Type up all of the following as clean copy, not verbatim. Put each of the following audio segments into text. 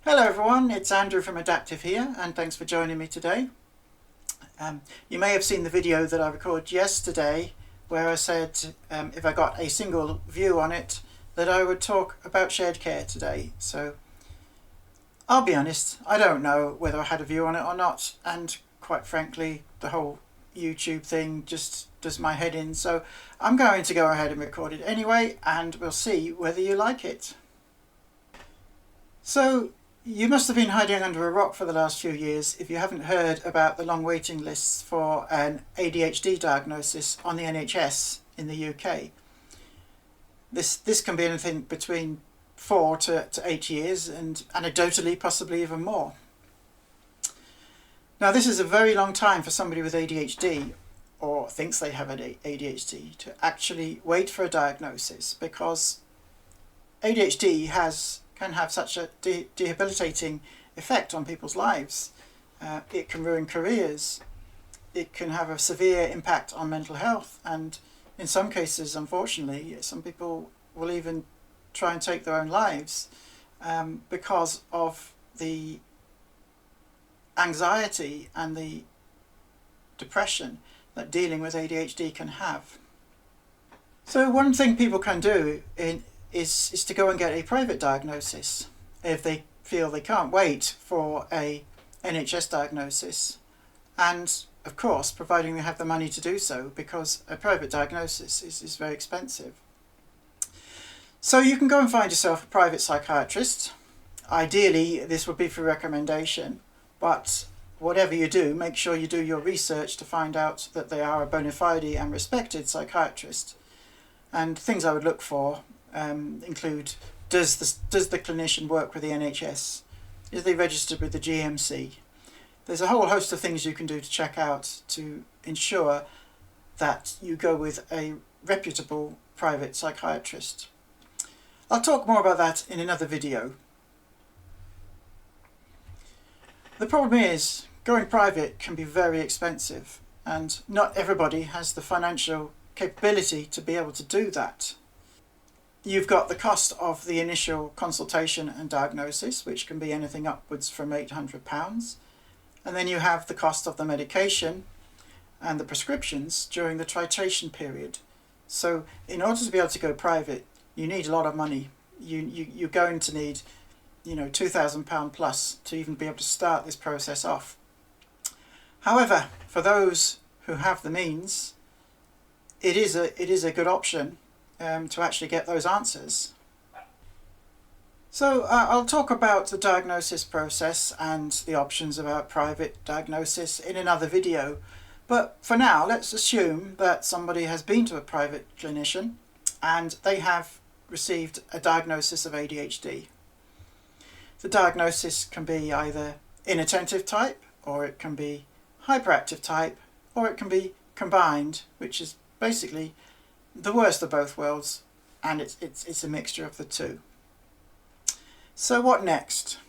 Hello everyone, it's Andrew from Adaptive here, and thanks for joining me today. You may have seen the video that I recorded yesterday where I said if I got a single view on it that I would talk about shared care today. So I'll be honest, I don't know whether I had a view on it or not, and quite frankly the whole YouTube thing just does my head in, so I'm going to go ahead and record it anyway, and we'll see whether you like it. So you must have been hiding under a rock for the last few years if you haven't heard about the long waiting lists for an ADHD diagnosis on the NHS in the UK. This can be anything between 4 to 8 years, and anecdotally possibly even more. Now this is a very long time for somebody with ADHD, or thinks they have ADHD, to actually wait for a diagnosis, because ADHD can have such a debilitating effect on people's lives. It can ruin careers, it can have a severe impact on mental health, and in some cases, unfortunately, some people will even try and take their own lives because of the anxiety and the depression that dealing with ADHD can have. So one thing people can do is to go and get a private diagnosis if they feel they can't wait for a NHS diagnosis, and of course providing they have the money to do so, because a private diagnosis is very expensive. So you can go and find yourself a private psychiatrist. Ideally this would be for recommendation, but whatever you do, make sure you do your research to find out that they are a bona fide and respected psychiatrist. And things I would look for include, does the clinician work with the NHS? Is they registered with the GMC? There's a whole host of things you can do to check out to ensure that you go with a reputable private psychiatrist. I'll talk more about that in another video. The problem is, going private can be very expensive, and not everybody has the financial capability to be able to do that. You've got the cost of the initial consultation and diagnosis, which can be anything upwards from £800, and then you have the cost of the medication and the prescriptions during the titration period. So in order to be able to go private, you need a lot of money. You're going to need, £2,000 plus to even be able to start this process off. However, for those who have the means, it is a good option to actually get those answers. So I'll talk about the diagnosis process and the options about private diagnosis in another video, but for now let's assume that somebody has been to a private clinician and they have received a diagnosis of ADHD. The diagnosis can be either inattentive type, or it can be hyperactive type, or it can be combined, which is basically the worst of both worlds, and it's a mixture of the two. So what next?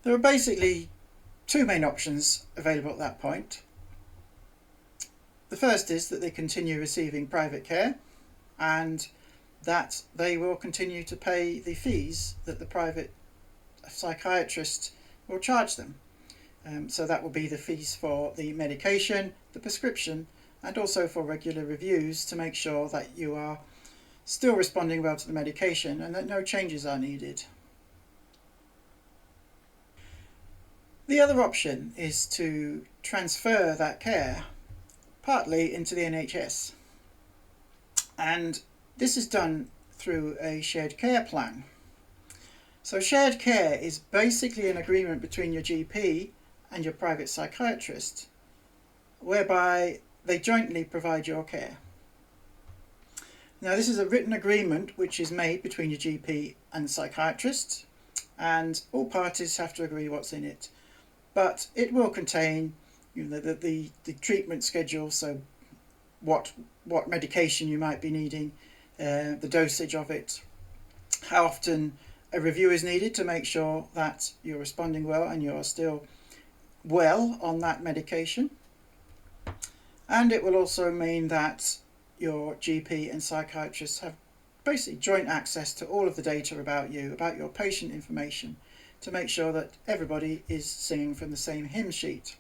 There are basically two main options available at that point. The first is that they continue receiving private care, and that they will continue to pay the fees that the private psychiatrist will charge them. So that will be the fees for the medication, the prescription, and also for regular reviews to make sure that you are still responding well to the medication and that no changes are needed. The other option is to transfer that care partly into the NHS, and this is done through a shared care plan. So shared care is basically an agreement between your GP and your private psychiatrist, whereby they jointly provide your care. Now this is a written agreement which is made between your GP and the psychiatrist, and all parties have to agree what's in it. But it will contain the treatment schedule, so what medication you might be needing, the dosage of it, how often a review is needed to make sure that you're responding well and you're still well on that medication. And it will also mean that your GP and psychiatrist have basically joint access to all of the data about you, about your patient information, to make sure that everybody is singing from the same hymn sheet.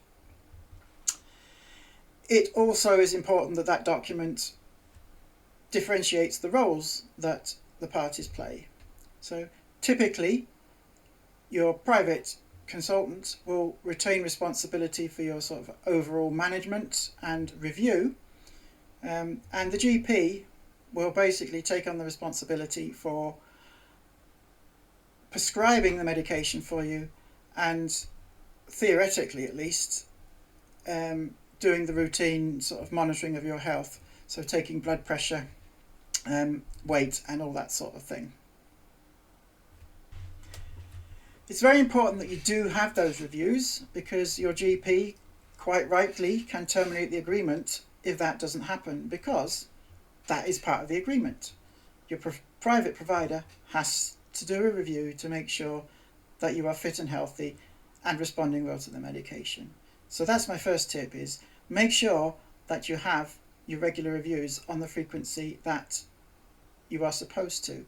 It also is important that that document differentiates the roles that the parties play. So typically, your private consultant will retain responsibility for your sort of overall management and review, and the GP will basically take on the responsibility for prescribing the medication for you and, theoretically at least, doing the routine sort of monitoring of your health, so taking blood pressure, weight and all that sort of thing. It's very important that you do have those reviews, because your GP quite rightly can terminate the agreement if that doesn't happen, because that is part of the agreement. Your private provider has to do a review to make sure that you are fit and healthy and responding well to the medication. So that's my first tip, is make sure that you have your regular reviews on the frequency that you are supposed to.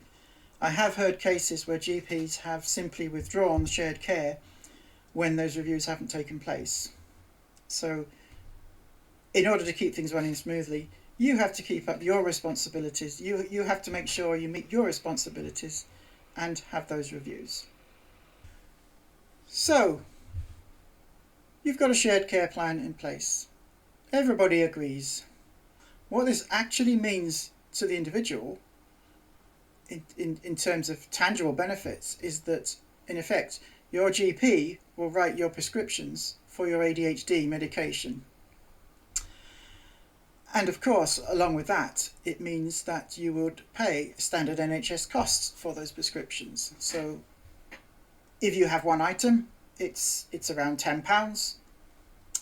I have heard cases where GPs have simply withdrawn shared care when those reviews haven't taken place. So in order to keep things running smoothly, you have to keep up your responsibilities. You have to make sure you meet your responsibilities and have those reviews. So you've got a shared care plan in place. Everybody agrees. What this actually means to the individual in terms of tangible benefits is that, in effect, your GP will write your prescriptions for your ADHD medication. And of course, along with that, it means that you would pay standard NHS costs for those prescriptions. So if you have one item, it's around £10,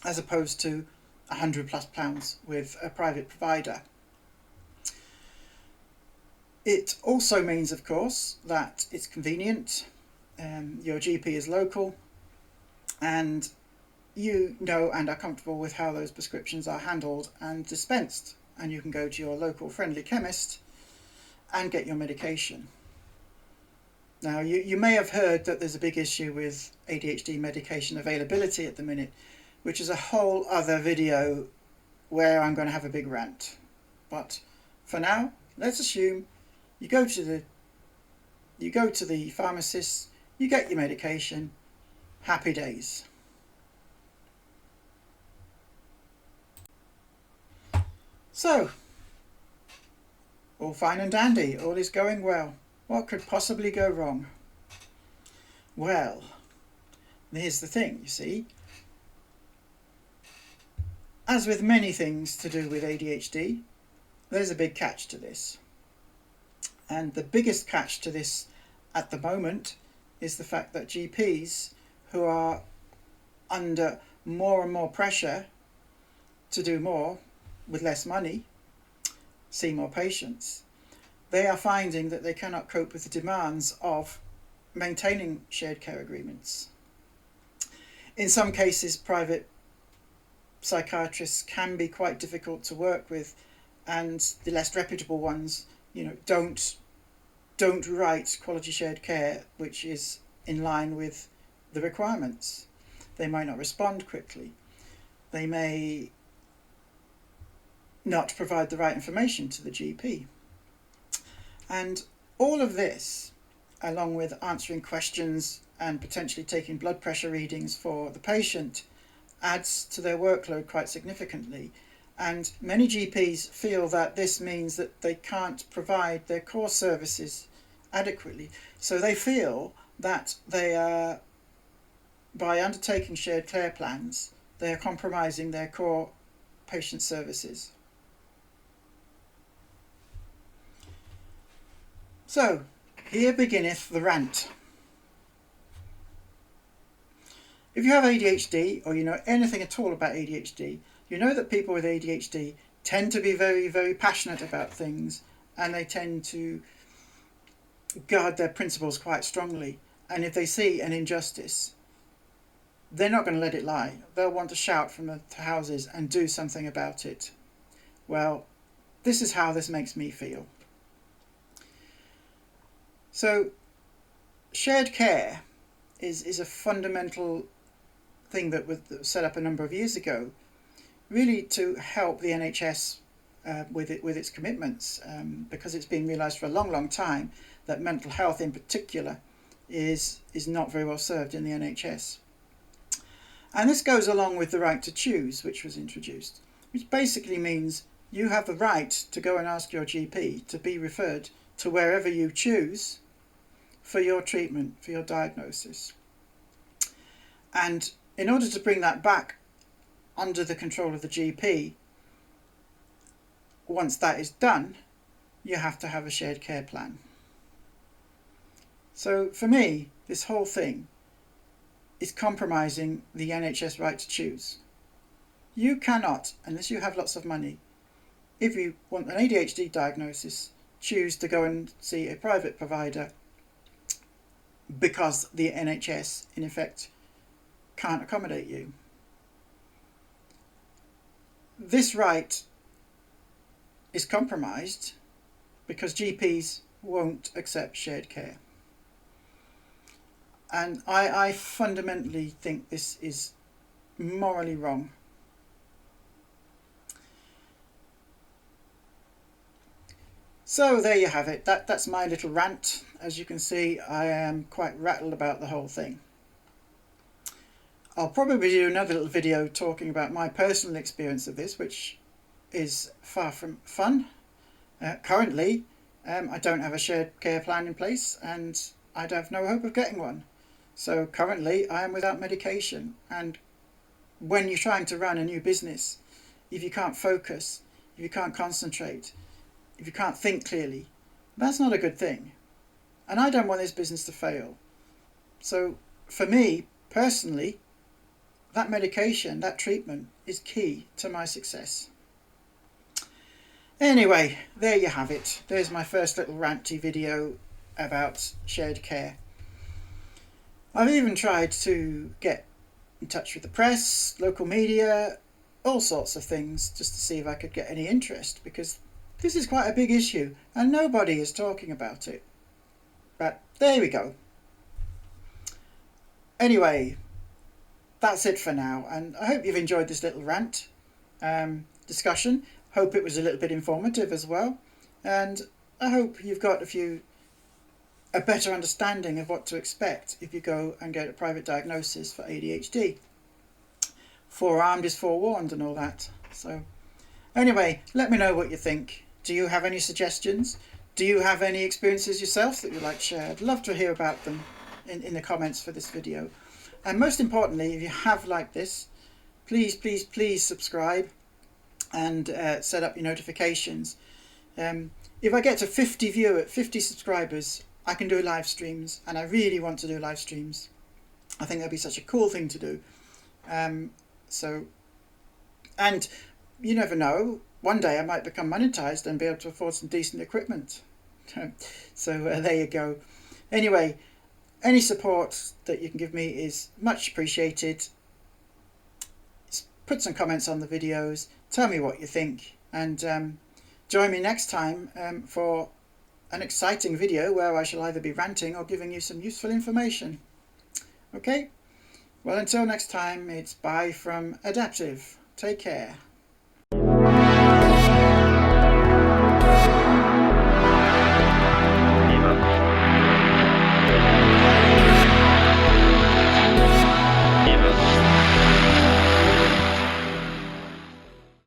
as opposed to £100+ with a private provider. It also means, of course, that it's convenient, your GP is local, and you know and are comfortable with how those prescriptions are handled and dispensed, and you can go to your local friendly chemist and get your medication. Now, you may have heard that there's a big issue with ADHD medication availability at the minute, which is a whole other video where I'm going to have a big rant. But for now, let's assume you go to the pharmacist, you get your medication, happy days. So, all fine and dandy, all is going well. What could possibly go wrong? Well, here's the thing, you see. As with many things to do with ADHD, there's a big catch to this. And the biggest catch to this at the moment is the fact that GPs, who are under more and more pressure to do more with less money, see more patients, they are finding that they cannot cope with the demands of maintaining shared care agreements. In some cases, private psychiatrists can be quite difficult to work with, and the less reputable ones, don't write quality shared care which is in line with the requirements. They might not respond quickly. They may not provide the right information to the GP. And all of this, along with answering questions and potentially taking blood pressure readings for the patient, adds to their workload quite significantly. And many GPs feel that this means that they can't provide their core services adequately. So they feel that they are, by undertaking shared care plans, they are compromising their core patient services. So, here beginneth the rant. If you have ADHD, or you know anything at all about ADHD, you know that people with ADHD tend to be very, very passionate about things, and they tend to guard their principles quite strongly. And if they see an injustice, they're not going to let it lie. They'll want to shout from the houses and do something about it. Well, this is how this makes me feel. So shared care is a fundamental thing that was set up a number of years ago, really to help the NHS with its commitments, because it's been realised for a long time that mental health in particular is not very well served in the NHS. And this goes along with the right to choose, which was introduced, which basically means you have the right to go and ask your GP to be referred to wherever you choose for your treatment, for your diagnosis. And in order to bring that back under the control of the GP, once that is done, you have to have a shared care plan. So for me, this whole thing is compromising the NHS right to choose. You cannot, unless you have lots of money, if you want an ADHD diagnosis, choose to go and see a private provider because the NHS, in effect, can't accommodate you. This right is compromised because GPs won't accept shared care. And I fundamentally think this is morally wrong. So there you have it. That's my little rant. As you can see, I am quite rattled about the whole thing. I'll probably do another little video talking about my personal experience of this, which is far from fun. Currently, I don't have a shared care plan in place, and I have no hope of getting one. So currently, I am without medication. And when you're trying to run a new business, if you can't focus, if you can't concentrate, if you can't think clearly, that's not a good thing. And I don't want this business to fail. So for me, personally, that medication, that treatment is key to my success. Anyway, there you have it. There's my first little ranty video about shared care. I've even tried to get in touch with the press, local media, all sorts of things, just to see if I could get any interest, because this is quite a big issue and nobody is talking about it. But there we go. Anyway, that's it for now, and I hope you've enjoyed this little rant discussion. Hope it was a little bit informative as well, and I hope you've got a better understanding of what to expect if you go and get a private diagnosis for ADHD. Forearmed is forewarned and all that. So anyway, let me know what you think. Do you have any suggestions? Do you have any experiences yourself that you'd like to share? I'd love to hear about them in the comments for this video. And most importantly, if you have liked this, please subscribe and set up your notifications. If I get to 50 subscribers, I can do live streams, and I really want to do live streams. I think that'd be such a cool thing to do. And you never know, one day I might become monetized and be able to afford some decent equipment. So there you go. Anyway, any support that you can give me is much appreciated. Put some comments on the videos, tell me what you think, and join me next time for an exciting video where I shall either be ranting or giving you some useful information. Okay? Well, until next time, it's bye from Adaptive. Take care.